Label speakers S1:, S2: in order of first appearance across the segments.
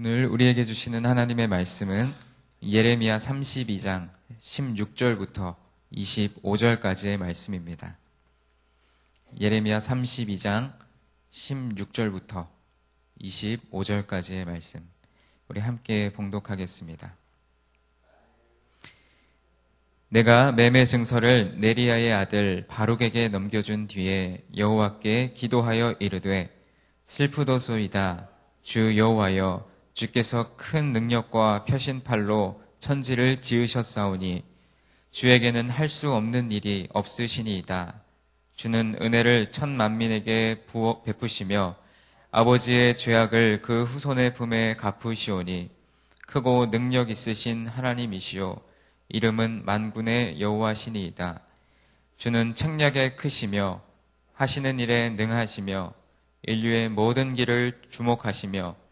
S1: 오늘 우리에게 주시는 하나님의 말씀은 예레미야 32장 16절부터 25절까지의 말씀입니다. 예레미야 32장 16절부터 25절까지의 말씀, 우리 함께 봉독하겠습니다. 내가 매매 증서를 네리야의 아들 바룩에게 넘겨준 뒤에 여호와께 기도하여 이르되, 슬프도소이다. 주 여호와여, 주께서 큰 능력과 펴신팔로 천지를 지으셨사오니 주에게는 할 수 없는 일이 없으시니이다. 주는 은혜를 천만민에게 베푸시며 아버지의 죄악을 그 후손의 품에 갚으시오니 크고 능력 있으신 하나님이시요 이름은 만군의 여호와시니이다. 주는 책략에 크시며 하시는 일에 능하시며 인류의 모든 길을 주목하시며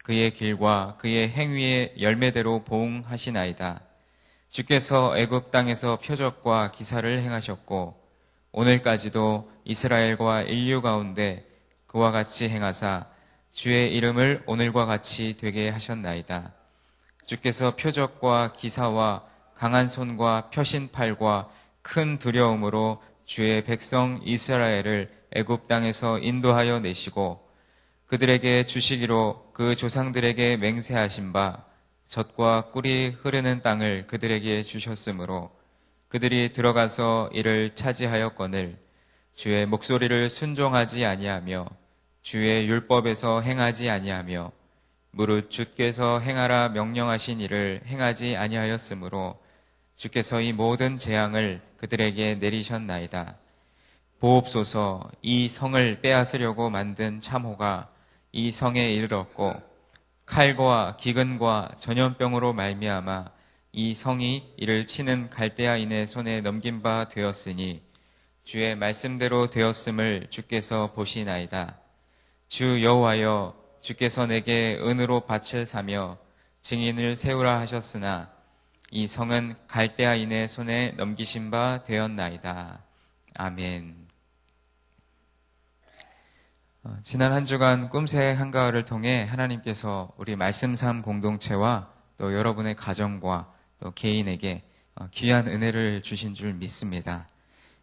S1: 그의 길과 그의 행위의 열매대로 보응하시나이다. 주께서 애굽 땅에서 표적과 기사를 행하셨고 오늘까지도 이스라엘과 인류 가운데 그와 같이 행하사 주의 이름을 오늘과 같이 되게 하셨나이다. 주께서 표적과 기사와 강한 손과 펴신 팔과 큰 두려움으로 주의 백성 이스라엘을 애굽 땅에서 인도하여 내시고 그들에게 주시기로 그 조상들에게 맹세하신 바 젖과 꿀이 흐르는 땅을 그들에게 주셨으므로 그들이 들어가서 이를 차지하였거늘 주의 목소리를 순종하지 아니하며 주의 율법에서 행하지 아니하며 무릇 주께서 행하라 명령하신 일을 행하지 아니하였으므로 주께서 이 모든 재앙을 그들에게 내리셨나이다. 보옵소서, 이 성을 빼앗으려고 만든 참호가 이 성에 이르렀고 칼과 기근과 전염병으로 말미암아 이 성이 이를 치는 갈대아인의 손에 넘긴 바 되었으니 주의 말씀대로 되었음을 주께서 보시나이다. 주 여호와여, 주께서 내게 은으로 밭을 사며 증인을 세우라 하셨으나 이 성은 갈대아인의 손에 넘기신 바 되었나이다. 아멘. 지난 한 주간 꿈새 한가을을 통해 하나님께서 우리 말씀 삶 공동체와 또 여러분의 가정과 또 개인에게 귀한 은혜를 주신 줄 믿습니다.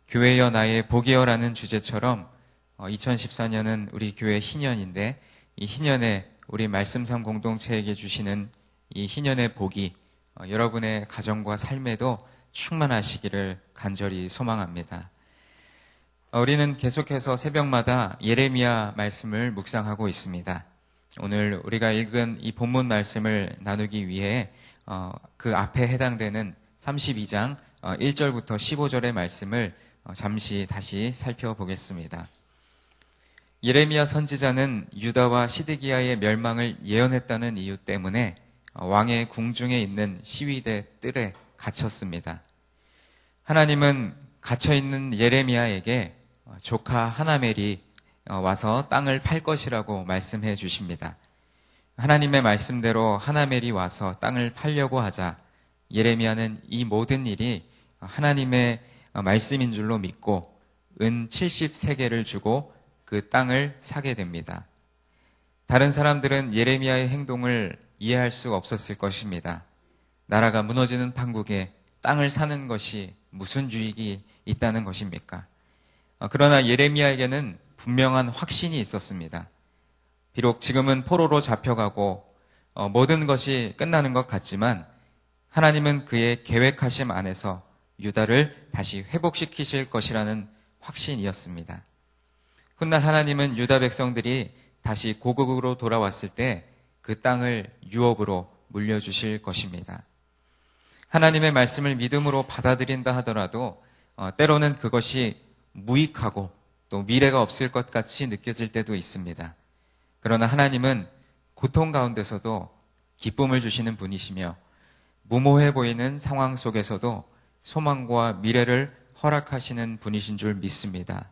S1: 교회여 나의 복이여라는 주제처럼 2014년은 우리 교회 희년인데 이 희년에 우리 말씀 삶 공동체에게 주시는 이 희년의 복이 여러분의 가정과 삶에도 충만하시기를 간절히 소망합니다. 우리는 계속해서 새벽마다 예레미야 말씀을 묵상하고 있습니다. 오늘 우리가 읽은 이 본문 말씀을 나누기 위해 그 앞에 해당되는 32장 1절부터 15절의 말씀을 잠시 다시 살펴보겠습니다. 예레미야 선지자는 유다와 시드기야의 멸망을 예언했다는 이유 때문에 왕의 궁중에 있는 시위대 뜰에 갇혔습니다. 하나님은 갇혀있는 예레미야에게 조카 하나멜이 와서 땅을 팔 것이라고 말씀해 주십니다. 하나님의 말씀대로 하나멜이 와서 땅을 팔려고 하자 예레미야는 이 모든 일이 하나님의 말씀인 줄로 믿고 은 70세겔을 주고 그 땅을 사게 됩니다. 다른 사람들은 예레미야의 행동을 이해할 수 없었을 것입니다. 나라가 무너지는 판국에 땅을 사는 것이 무슨 유익이 있다는 것입니까? 그러나 예레미야에게는 분명한 확신이 있었습니다. 비록 지금은 포로로 잡혀가고 모든 것이 끝나는 것 같지만 하나님은 그의 계획하심 안에서 유다를 다시 회복시키실 것이라는 확신이었습니다. 훗날 하나님은 유다 백성들이 다시 고국으로 돌아왔을 때 그 땅을 유업으로 물려주실 것입니다. 하나님의 말씀을 믿음으로 받아들인다 하더라도 때로는 그것이 무익하고 또 미래가 없을 것 같이 느껴질 때도 있습니다. 그러나 하나님은 고통 가운데서도 기쁨을 주시는 분이시며 무모해 보이는 상황 속에서도 소망과 미래를 허락하시는 분이신 줄 믿습니다.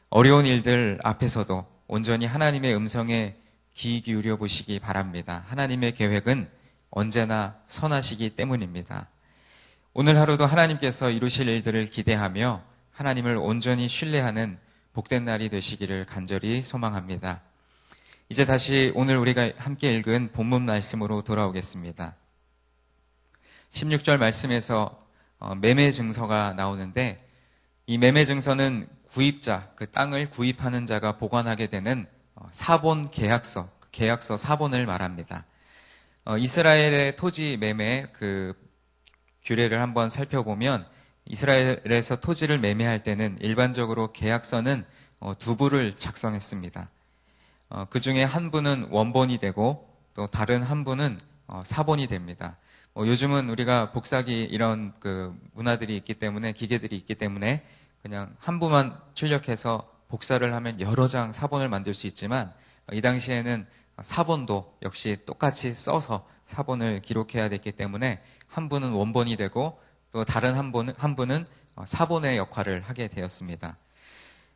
S1: 어려운 일들 앞에서도 온전히 하나님의 음성에 귀 기울여 보시기 바랍니다. 하나님의 계획은 언제나 선하시기 때문입니다. 오늘 하루도 하나님께서 이루실 일들을 기대하며 하나님을 온전히 신뢰하는 복된 날이 되시기를 간절히 소망합니다. 이제 다시 오늘 우리가 함께 읽은 본문 말씀으로 돌아오겠습니다. 16절 말씀에서 매매 증서가 나오는데, 이 매매 증서는 구입자, 그 땅을 구입하는 자가 보관하게 되는 사본 계약서, 계약서 사본을 말합니다. 이스라엘의 토지 매매 그 규례를 한번 살펴보면, 이스라엘에서 토지를 매매할 때는 일반적으로 계약서는 두 부를 작성했습니다. 그 중에 한 부는 원본이 되고 또 다른 한 부는 사본이 됩니다. 요즘은 우리가 복사기 이런 그 문화들이 있기 때문에, 기계들이 있기 때문에 그냥 한 부만 출력해서 복사를 하면 여러 장 사본을 만들 수 있지만, 이 당시에는 사본도 역시 똑같이 써서 사본을 기록해야 됐기 때문에 한 부는 원본이 되고 또 다른 한 부는 사본의 역할을 하게 되었습니다.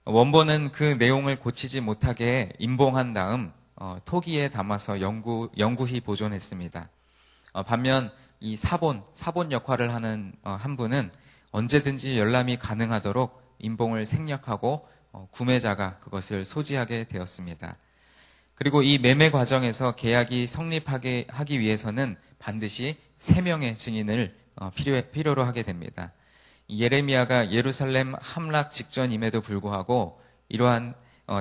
S1: 원본은 그 내용을 고치지 못하게 임봉한 다음 토기에 담아서 영구히 보존했습니다. 반면 이 사본 역할을 하는 한 분은 언제든지 열람이 가능하도록 임봉을 생략하고 구매자가 그것을 소지하게 되었습니다. 그리고 이 매매 과정에서 계약이 성립하게 하기 위해서는 반드시 3명의 증인을 필요로 하게 됩니다. 예레미야가 예루살렘 함락 직전임에도 불구하고 이러한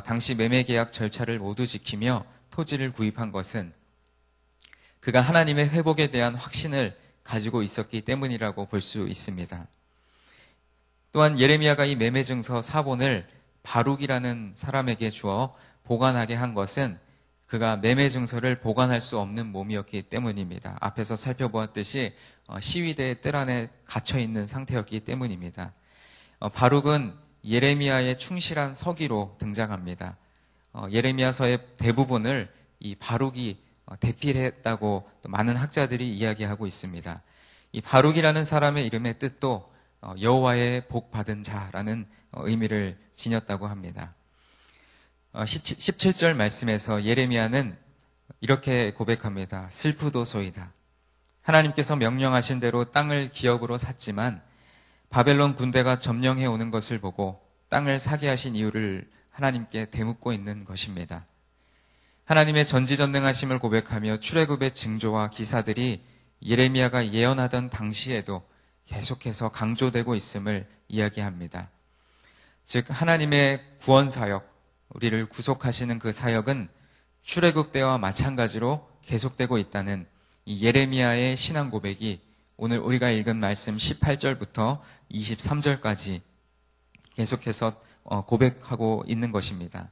S1: 당시 매매 계약 절차를 모두 지키며 토지를 구입한 것은 그가 하나님의 회복에 대한 확신을 가지고 있었기 때문이라고 볼 수 있습니다. 또한 예레미야가 이 매매 증서 사본을 바룩이라는 사람에게 주어 보관하게 한 것은 그가 매매 증서를 보관할 수 없는 몸이었기 때문입니다. 앞에서 살펴보았듯이 시위대의 뜰 안에 갇혀 있는 상태였기 때문입니다. 바룩은 예레미야의 충실한 서기로 등장합니다. 예레미야서의 대부분을 이 바룩이 대필했다고 많은 학자들이 이야기하고 있습니다. 이 바룩이라는 사람의 이름의 뜻도 여호와의 복 받은 자라는 의미를 지녔다고 합니다. 17절 말씀에서 예레미야는 이렇게 고백합니다. 슬프도소이다. 하나님께서 명령하신 대로 땅을 기업으로 샀지만 바벨론 군대가 점령해 오는 것을 보고 땅을 사게 하신 이유를 하나님께 되묻고 있는 것입니다. 하나님의 전지전능하심을 고백하며 출애굽의 징조와 기사들이 예레미야가 예언하던 당시에도 계속해서 강조되고 있음을 이야기합니다. 즉 하나님의 구원 사역, 우리를 구속하시는 그 사역은 출애굽 때와 마찬가지로 계속되고 있다는 이 예레미야의 신앙 고백이 오늘 우리가 읽은 말씀 18절부터 23절까지 계속해서 고백하고 있는 것입니다.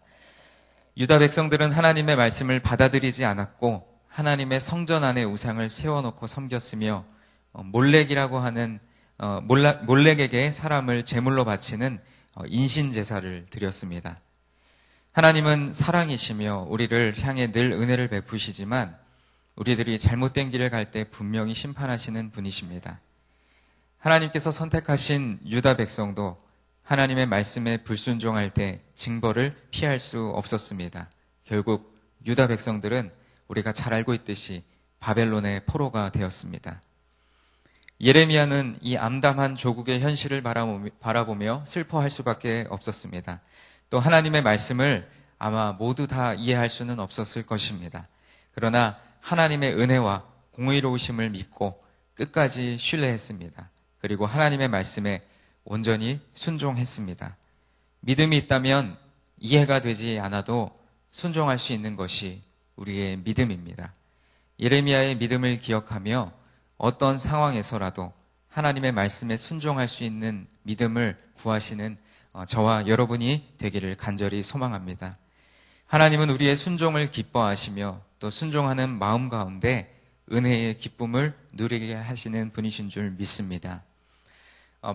S1: 유다 백성들은 하나님의 말씀을 받아들이지 않았고 하나님의 성전 안에 우상을 세워놓고 섬겼으며 몰렉이라고 하는 몰렉에게 사람을 제물로 바치는 인신제사를 드렸습니다. 하나님은 사랑이시며 우리를 향해 늘 은혜를 베푸시지만 우리들이 잘못된 길을 갈 때 분명히 심판하시는 분이십니다. 하나님께서 선택하신 유다 백성도 하나님의 말씀에 불순종할 때 징벌을 피할 수 없었습니다. 결국 유다 백성들은 우리가 잘 알고 있듯이 바벨론의 포로가 되었습니다. 예레미야는 이 암담한 조국의 현실을 바라보며 슬퍼할 수밖에 없었습니다. 또 하나님의 말씀을 아마 모두 다 이해할 수는 없었을 것입니다. 그러나 하나님의 은혜와 공의로우심을 믿고 끝까지 신뢰했습니다. 그리고 하나님의 말씀에 온전히 순종했습니다. 믿음이 있다면 이해가 되지 않아도 순종할 수 있는 것이 우리의 믿음입니다. 예레미야의 믿음을 기억하며 어떤 상황에서라도 하나님의 말씀에 순종할 수 있는 믿음을 구하시는 저와 여러분이 되기를 간절히 소망합니다. 하나님은 우리의 순종을 기뻐하시며 또 순종하는 마음 가운데 은혜의 기쁨을 누리게 하시는 분이신 줄 믿습니다.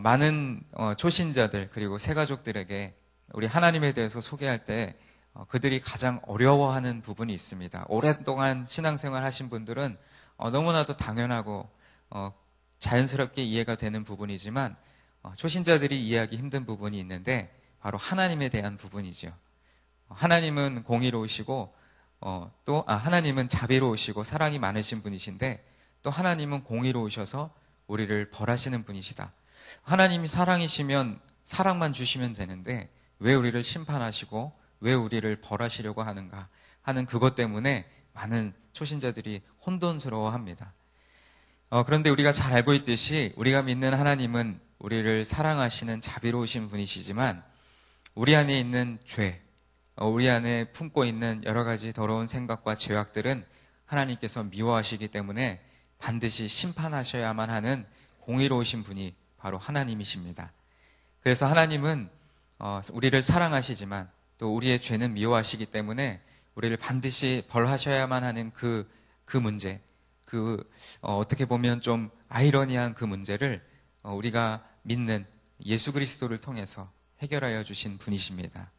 S1: 많은 초신자들 그리고 새가족들에게 우리 하나님에 대해서 소개할 때 그들이 가장 어려워하는 부분이 있습니다. 오랫동안 신앙생활 하신 분들은 너무나도 당연하고 자연스럽게 이해가 되는 부분이지만 초신자들이 이해하기 힘든 부분이 있는데 바로 하나님에 대한 부분이죠. 하나님은 공의로우시고 또 하나님은 자비로우시고 사랑이 많으신 분이신데 또 하나님은 공의로우셔서 우리를 벌하시는 분이시다. 하나님이 사랑이시면 사랑만 주시면 되는데 왜 우리를 심판하시고 왜 우리를 벌하시려고 하는가? 하는 그것 때문에 많은 초신자들이 혼돈스러워합니다. 그런데 우리가 잘 알고 있듯이 우리가 믿는 하나님은 우리를 사랑하시는 자비로우신 분이시지만 우리 안에 있는 죄, 우리 안에 품고 있는 여러 가지 더러운 생각과 죄악들은 하나님께서 미워하시기 때문에 반드시 심판하셔야만 하는 공의로우신 분이 바로 하나님이십니다. 그래서 하나님은 우리를 사랑하시지만 또 우리의 죄는 미워하시기 때문에 우리를 반드시 벌하셔야만 하는 그 문제, 어떻게 보면 좀 아이러니한 그 문제를 우리가 믿는 예수 그리스도를 통해서 해결하여 주신 분이십니다.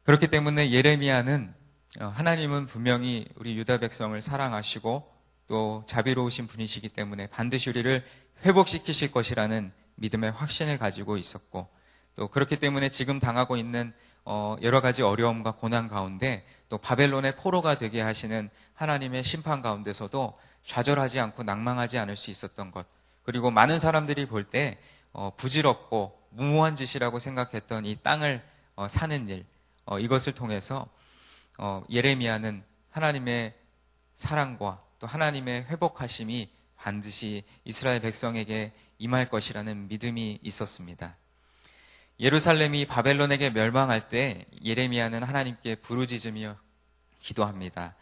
S1: 그렇기 때문에 예레미야는 하나님은 분명히 우리 유다 백성을 사랑하시고 또 자비로우신 분이시기 때문에 반드시 우리를 회복시키실 것이라는 믿음의 확신을 가지고 있었고, 또 그렇기 때문에 지금 당하고 있는 여러 가지 어려움과 고난 가운데 또 바벨론의 포로가 되게 하시는 하나님의 심판 가운데서도 좌절하지 않고 낭망하지 않을 수 있었던 것, 그리고 많은 사람들이 볼 때 부질없고 무모한 짓이라고 생각했던 이 땅을 사는 일, 이것을 통해서 예레미야는 하나님의 사랑과 또 하나님의 회복하심이 반드시 이스라엘 백성에게 임할 것이라는 믿음이 있었습니다. 예루살렘이 바벨론에게 멸망할 때 예레미야는 하나님께 부르짖으며 기도합니다.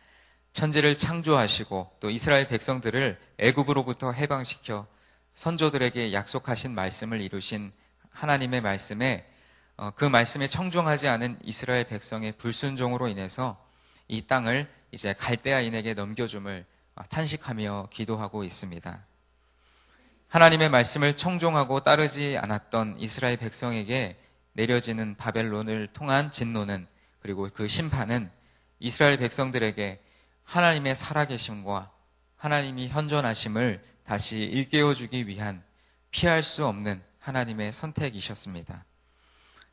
S1: 천지를 창조하시고 또 이스라엘 백성들을 애굽으로부터 해방시켜 선조들에게 약속하신 말씀을 이루신 하나님의 말씀에 그 말씀에 청종하지 않은 이스라엘 백성의 불순종으로 인해서 이 땅을 이제 갈대아인에게 넘겨줌을 탄식하며 기도하고 있습니다. 하나님의 말씀을 청종하고 따르지 않았던 이스라엘 백성에게 내려지는 바벨론을 통한 진노는, 그리고 그 심판은 이스라엘 백성들에게 하나님의 살아계심과 하나님이 현존하심을 다시 일깨워주기 위한 피할 수 없는 하나님의 선택이셨습니다.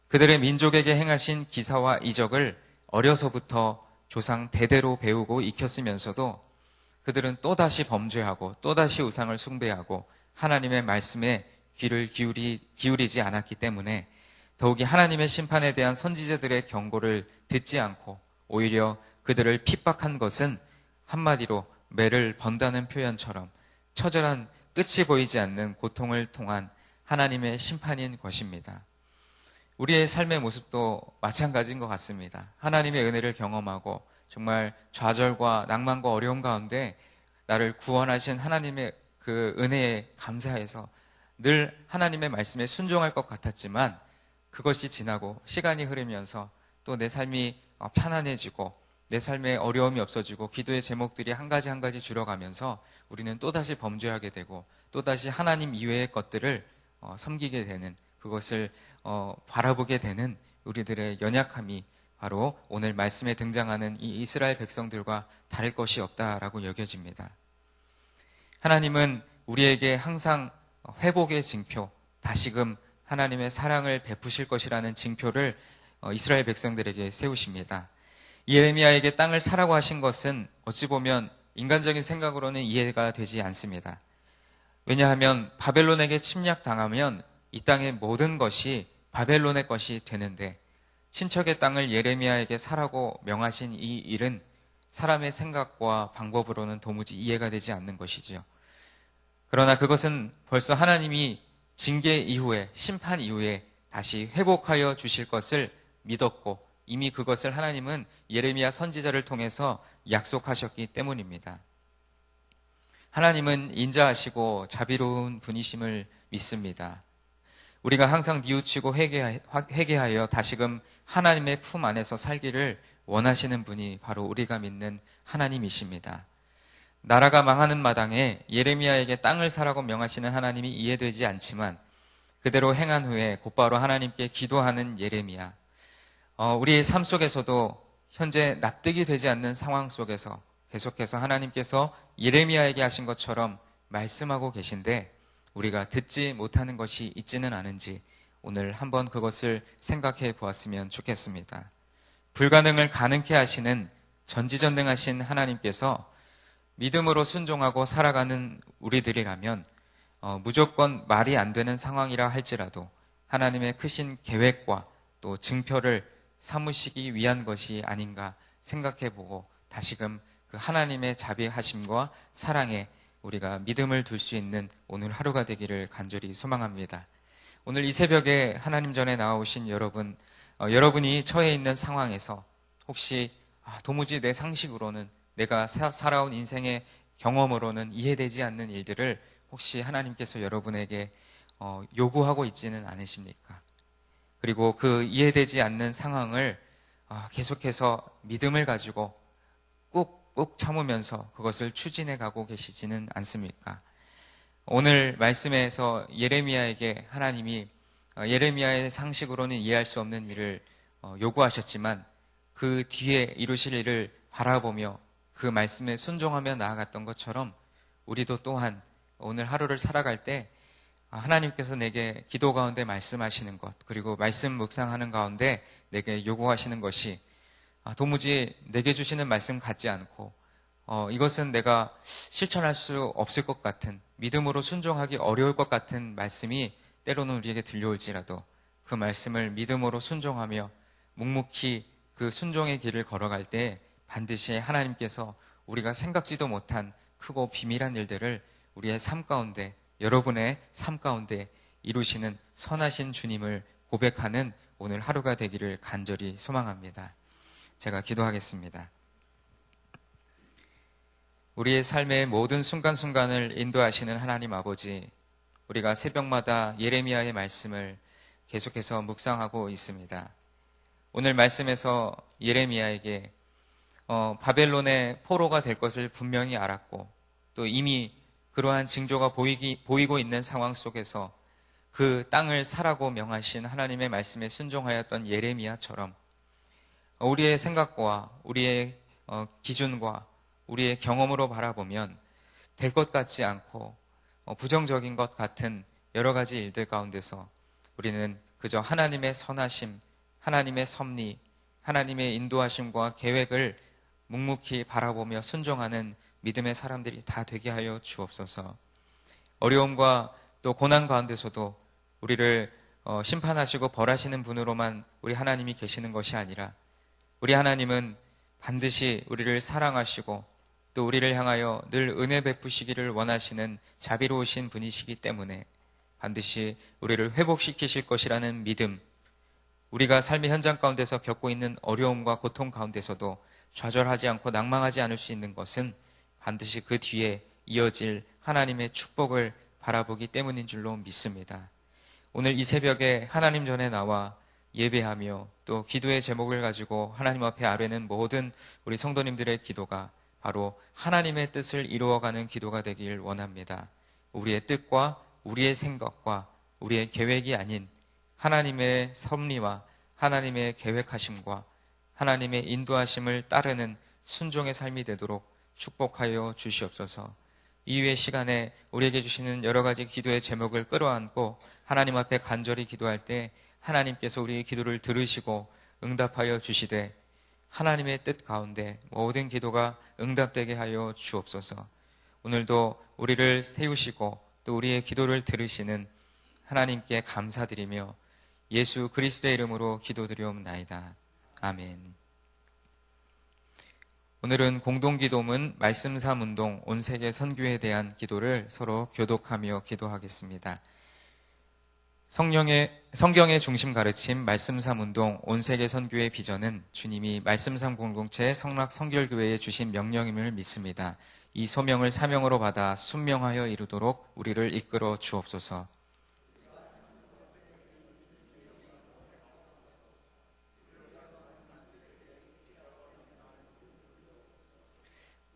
S1: 그들의 민족에게 행하신 기사와 이적을 어려서부터 조상 대대로 배우고 익혔으면서도 그들은 또다시 범죄하고 또다시 우상을 숭배하고 하나님의 말씀에 귀를 기울이지 않았기 때문에 더욱이 하나님의 심판에 대한 선지자들의 경고를 듣지 않고 오히려 그들을 핍박한 것은 한마디로 매를 번다는 표현처럼 처절한 끝이 보이지 않는 고통을 통한 하나님의 심판인 것입니다. 우리의 삶의 모습도 마찬가지인 것 같습니다. 하나님의 은혜를 경험하고 정말 좌절과 낭만과 어려움 가운데 나를 구원하신 하나님의 그 은혜에 감사해서 늘 하나님의 말씀에 순종할 것 같았지만 그것이 지나고 시간이 흐르면서 또 내 삶이 편안해지고 내 삶에 어려움이 없어지고 기도의 제목들이 한 가지 한 가지 줄어가면서 우리는 또다시 범죄하게 되고 또다시 하나님 이외의 것들을 섬기게 되는, 그것을 바라보게 되는 우리들의 연약함이 바로 오늘 말씀에 등장하는 이 이스라엘 백성들과 다를 것이 없다라고 여겨집니다. 하나님은 우리에게 항상 회복의 징표, 다시금 하나님의 사랑을 베푸실 것이라는 징표를 이스라엘 백성들에게 세우십니다. 예레미야에게 땅을 사라고 하신 것은 어찌 보면 인간적인 생각으로는 이해가 되지 않습니다. 왜냐하면 바벨론에게 침략당하면 이 땅의 모든 것이 바벨론의 것이 되는데 친척의 땅을 예레미야에게 사라고 명하신 이 일은 사람의 생각과 방법으로는 도무지 이해가 되지 않는 것이지요. 그러나 그것은 벌써 하나님이 징계 이후에, 심판 이후에 다시 회복하여 주실 것을 믿었고 이미 그것을 하나님은 예레미야 선지자를 통해서 약속하셨기 때문입니다. 하나님은 인자하시고 자비로운 분이심을 믿습니다. 우리가 항상 뉘우치고 회개하여 다시금 하나님의 품 안에서 살기를 원하시는 분이 바로 우리가 믿는 하나님이십니다. 나라가 망하는 마당에 예레미야에게 땅을 사라고 명하시는 하나님이 이해되지 않지만 그대로 행한 후에 곧바로 하나님께 기도하는 예레미야. 우리의 삶 속에서도 현재 납득이 되지 않는 상황 속에서 계속해서 하나님께서 예레미야에게 하신 것처럼 말씀하고 계신데 우리가 듣지 못하는 것이 있지는 않은지 오늘 한번 그것을 생각해 보았으면 좋겠습니다. 불가능을 가능케 하시는 전지전능하신 하나님께서 믿음으로 순종하고 살아가는 우리들이라면 무조건 말이 안 되는 상황이라 할지라도 하나님의 크신 계획과 또 증표를 삼으시기 위한 것이 아닌가 생각해보고 다시금 그 하나님의 자비하심과 사랑에 우리가 믿음을 둘 수 있는 오늘 하루가 되기를 간절히 소망합니다. 오늘 이 새벽에 하나님 전에 나오신 여러분, 여러분이 처해 있는 상황에서 혹시 도무지 내 상식으로는 내가 살아온 인생의 경험으로는 이해되지 않는 일들을 혹시 하나님께서 여러분에게 요구하고 있지는 않으십니까? 그리고 그 이해되지 않는 상황을 계속해서 믿음을 가지고 꾹꾹 참으면서 그것을 추진해 가고 계시지는 않습니까? 오늘 말씀에서 예레미야에게 하나님이 예레미야의 상식으로는 이해할 수 없는 일을 요구하셨지만 그 뒤에 이루실 일을 바라보며 그 말씀에 순종하며 나아갔던 것처럼 우리도 또한 오늘 하루를 살아갈 때 하나님께서 내게 기도 가운데 말씀하시는 것, 그리고 말씀 묵상하는 가운데 내게 요구하시는 것이 도무지 내게 주시는 말씀 같지 않고 이것은 내가 실천할 수 없을 것 같은, 믿음으로 순종하기 어려울 것 같은 말씀이 때로는 우리에게 들려올지라도 그 말씀을 믿음으로 순종하며 묵묵히 그 순종의 길을 걸어갈 때 반드시 하나님께서 우리가 생각지도 못한 크고 비밀한 일들을 우리의 삶 가운데, 여러분의 삶 가운데 이루시는 선하신 주님을 고백하는 오늘 하루가 되기를 간절히 소망합니다. 제가 기도하겠습니다. 우리의 삶의 모든 순간순간을 인도하시는 하나님 아버지, 우리가 새벽마다 예레미야의 말씀을 계속해서 묵상하고 있습니다. 오늘 말씀에서 예레미야에게 바벨론의 포로가 될 것을 분명히 알았고 또 이미 그러한 징조가 보이고 있는 상황 속에서 그 땅을 사라고 명하신 하나님의 말씀에 순종하였던 예레미야처럼 우리의 생각과 우리의 기준과 우리의 경험으로 바라보면 될 것 같지 않고 부정적인 것 같은 여러 가지 일들 가운데서 우리는 그저 하나님의 선하심, 하나님의 섭리, 하나님의 인도하심과 계획을 묵묵히 바라보며 순종하는 믿음의 사람들이 다 되게 하여 주옵소서. 어려움과 또 고난 가운데서도 우리를 심판하시고 벌하시는 분으로만 우리 하나님이 계시는 것이 아니라 우리 하나님은 반드시 우리를 사랑하시고 또 우리를 향하여 늘 은혜 베푸시기를 원하시는 자비로우신 분이시기 때문에 반드시 우리를 회복시키실 것이라는 믿음, 우리가 삶의 현장 가운데서 겪고 있는 어려움과 고통 가운데서도 좌절하지 않고 낭망하지 않을 수 있는 것은 반드시 그 뒤에 이어질 하나님의 축복을 바라보기 때문인 줄로 믿습니다. 오늘 이 새벽에 하나님 전에 나와 예배하며 또 기도의 제목을 가지고 하나님 앞에 아뢰는 모든 우리 성도님들의 기도가 바로 하나님의 뜻을 이루어가는 기도가 되길 원합니다. 우리의 뜻과 우리의 생각과 우리의 계획이 아닌 하나님의 섭리와 하나님의 계획하심과 하나님의 인도하심을 따르는 순종의 삶이 되도록 축복하여 주시옵소서. 이후의 시간에 우리에게 주시는 여러 가지 기도의 제목을 끌어안고 하나님 앞에 간절히 기도할 때 하나님께서 우리의 기도를 들으시고 응답하여 주시되 하나님의 뜻 가운데 모든 기도가 응답되게 하여 주옵소서. 오늘도 우리를 세우시고 또 우리의 기도를 들으시는 하나님께 감사드리며 예수 그리스도의 이름으로 기도드리옵나이다. 아멘. 오늘은 공동기도문 말씀3운동 온세계 선교에 대한 기도를 서로 교독하며 기도하겠습니다. 성경의 중심 가르침 말씀3운동 온세계 선교의 비전은 주님이 말씀3 공동체 성락 성결교회에 주신 명령임을 믿습니다. 이 소명을 사명으로 받아 순명하여 이루도록 우리를 이끌어 주옵소서.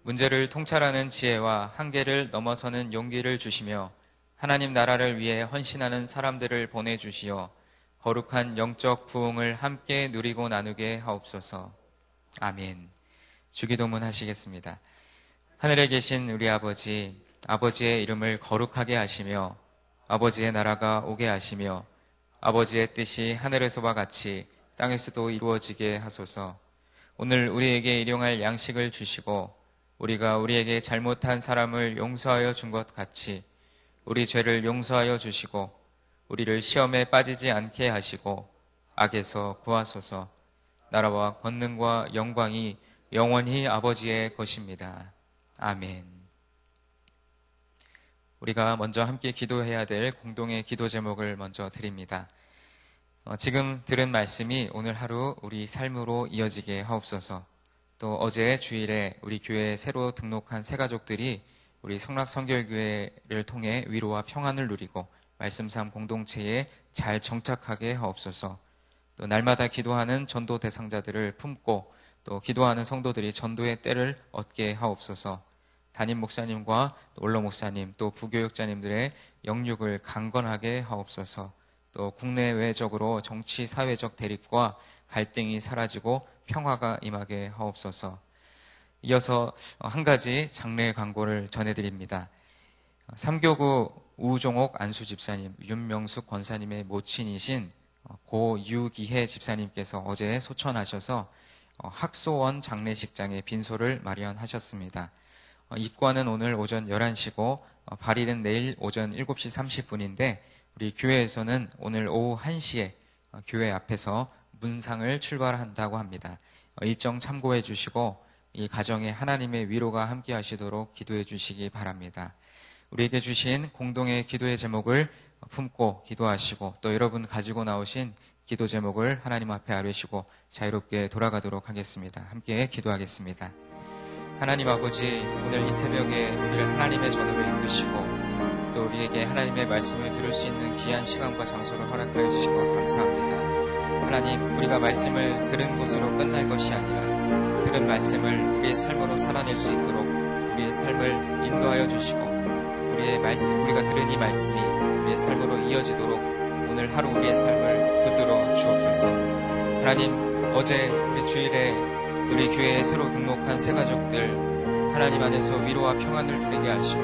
S1: 문제를 통찰하는 지혜와 한계를 넘어서는 용기를 주시며 하나님 나라를 위해 헌신하는 사람들을 보내주시어 거룩한 영적 부흥을 함께 누리고 나누게 하옵소서. 아멘. 주기도문 하시겠습니다. 하늘에 계신 우리 아버지, 아버지의 이름을 거룩하게 하시며 아버지의 나라가 오게 하시며 아버지의 뜻이 하늘에서와 같이 땅에서도 이루어지게 하소서. 오늘 우리에게 일용할 양식을 주시고 우리가 우리에게 잘못한 사람을 용서하여 준 것 같이 우리 죄를 용서하여 주시고 우리를 시험에 빠지지 않게 하시고 악에서 구하소서. 나라와 권능과 영광이 영원히 아버지의 것입니다. 아멘. 우리가 먼저 함께 기도해야 될 공동의 기도 제목을 먼저 드립니다. 지금 들은 말씀이 오늘 하루 우리 삶으로 이어지게 하옵소서. 또 어제 주일에 우리 교회에 새로 등록한 새 가족들이 우리 성락선결교회를 통해 위로와 평안을 누리고 말씀삼 공동체에 잘 정착하게 하옵소서. 또 날마다 기도하는 전도 대상자들을 품고 또 기도하는 성도들이 전도의 때를 얻게 하옵소서. 담임 목사님과 원로 목사님 또 부교육자님들의 영육을 강건하게 하옵소서. 또 국내외적으로 정치 사회적 대립과 갈등이 사라지고 평화가 임하게 하옵소서. 이어서 한 가지 장례 광고를 전해드립니다. 삼교구 우종옥 안수집사님, 윤명숙 권사님의 모친이신 고유기혜 집사님께서 어제 소천하셔서 학소원 장례식장에 빈소를 마련하셨습니다. 입관은 오늘 오전 11시고 발일은 내일 오전 7시 30분인데 우리 교회에서는 오늘 오후 1시에 교회 앞에서 문상을 출발한다고 합니다. 일정 참고해 주시고 이 가정에 하나님의 위로가 함께 하시도록 기도해 주시기 바랍니다. 우리에게 주신 공동의 기도의 제목을 품고 기도하시고 또 여러분 가지고 나오신 기도 제목을 하나님 앞에 아뢰시고 자유롭게 돌아가도록 하겠습니다. 함께 기도하겠습니다. 하나님 아버지, 오늘 이 새벽에 우리를 하나님의 전으로 이끄시고 또 우리에게 하나님의 말씀을 들을 수 있는 귀한 시간과 장소를 허락하여 주신 것 감사합니다. 하나님, 우리가 말씀을 들은 곳으로 끝날 것이 아니라 들은 말씀을 우리의 삶으로 살아낼 수 있도록 우리의 삶을 인도하여 주시고 우리가 들은 이 말씀이 우리의 삶으로 이어지도록 오늘 하루 우리의 삶을 붙들어 주옵소서. 하나님, 어제 우리 주일에 우리 교회에 새로 등록한 새 가족들 하나님 안에서 위로와 평안을 누리게 하시고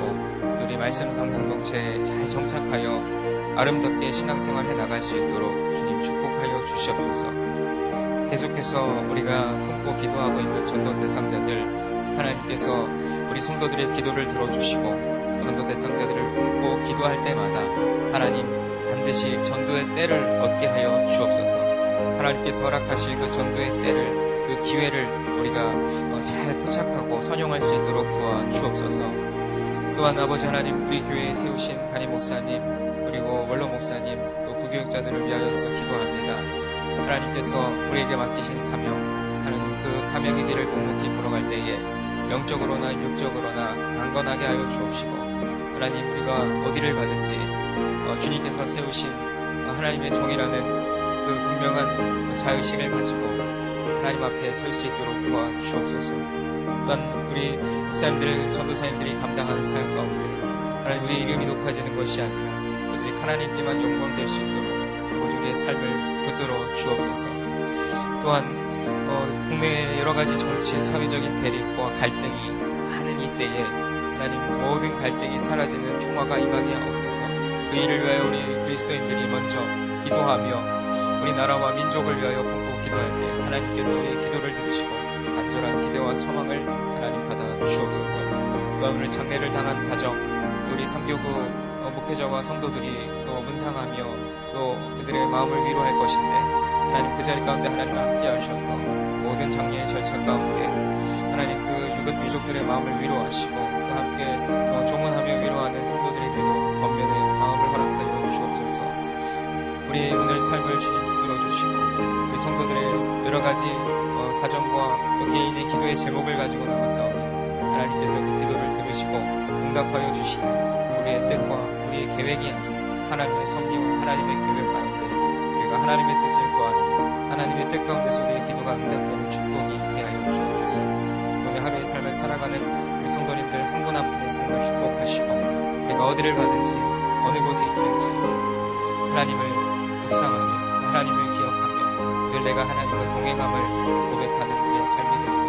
S1: 또 우리 말씀상 공동체에 잘 정착하여 아름답게 신앙생활 해나갈 수 있도록 주님 축복하여 주시옵소서. 계속해서 우리가 품고 기도하고 있는 전도 대상자들 하나님께서 우리 성도들의 기도를 들어주시고 전도 대상자들을 품고 기도할 때마다 하나님 반드시 전도의 때를 얻게 하여 주옵소서. 하나님께서 허락하실 그 전도의 때를 그 기회를 우리가 잘 포착하고 선용할 수 있도록 도와주옵소서. 또한 아버지 하나님, 우리 교회에 세우신 담임 목사님 그리고 원로 목사님 또 부교육자들을 위하여서 기도합니다. 하나님께서 우리에게 맡기신 사명, 하나님 그 사명의 길을 묵묵히 걸어갈 때에 영적으로나 육적으로나 강건하게 하여 주옵시고 하나님, 우리가 어디를 가든지 주님께서 세우신 하나님의 종이라는 그 분명한 자의식을 가지고 하나님 앞에 설 수 있도록 도와주옵소서. 또한 우리 목사님들, 전도사님들이 감당하는 사역 가운데 하나님, 우리의 이름이 높아지는 것이 아니라 오직 하나님께만 영광될 수 있도록 오직 우리의 삶을 붙들어 주옵소서. 또한 국내의 여러 가지 정치, 사회적인 대립과 갈등이 많은 이때에 하나님, 모든 갈등이 사라지는 평화가 임하게 하옵소서. 그 일을 위하여 우리 그리스도인들이 먼저 기도하며 우리 나라와 민족을 위하여 품고 기도할 때 하나님께서 우리의 기도를 들으시고 간절한 기대와 소망을 하나님 받아 주옵소서. 또한 오늘 장례를 당한 가정, 또 우리 삼교구 목회자와 성도들이 또 문상하며 또 그들의 마음을 위로할 것인데 하나님, 그 자리 가운데 하나님 함께 하셔서 모든 장례의 절차 가운데 하나님 그 유급 유족들의 마음을 위로하시고 또 함께 조문하며 위로하는 성도들에게도 권면의 마음을 허락하여 주옵소서. 우리 오늘 삶을 주님 붙들어 주시고 우리 성도들의 여러 가지 가정과 또 개인의 기도의 제목을 가지고 나와서 하나님께서 그 기도를 들으시고 응답하여 주시되 우리의 뜻과 우리의 계획이 아닌 하나님의 섭리와 하나님의 계획 가운데 우리가 하나님의 뜻을 구하는 하나님의 뜻 가운데서 우리의 기도가 응답되는 축복이 있게 하여 주옵소서. 오늘 하루의 삶을 살아가는 우리 성도님들 한 분 한 분의 삶을 축복하시고 우리가 어디를 가든지 어느 곳에 있든지 하나님을 묵상하며 하나님을 기억하며 늘 내가 하나님과 동행함을 고백하는 우리의 삶이 됩니다.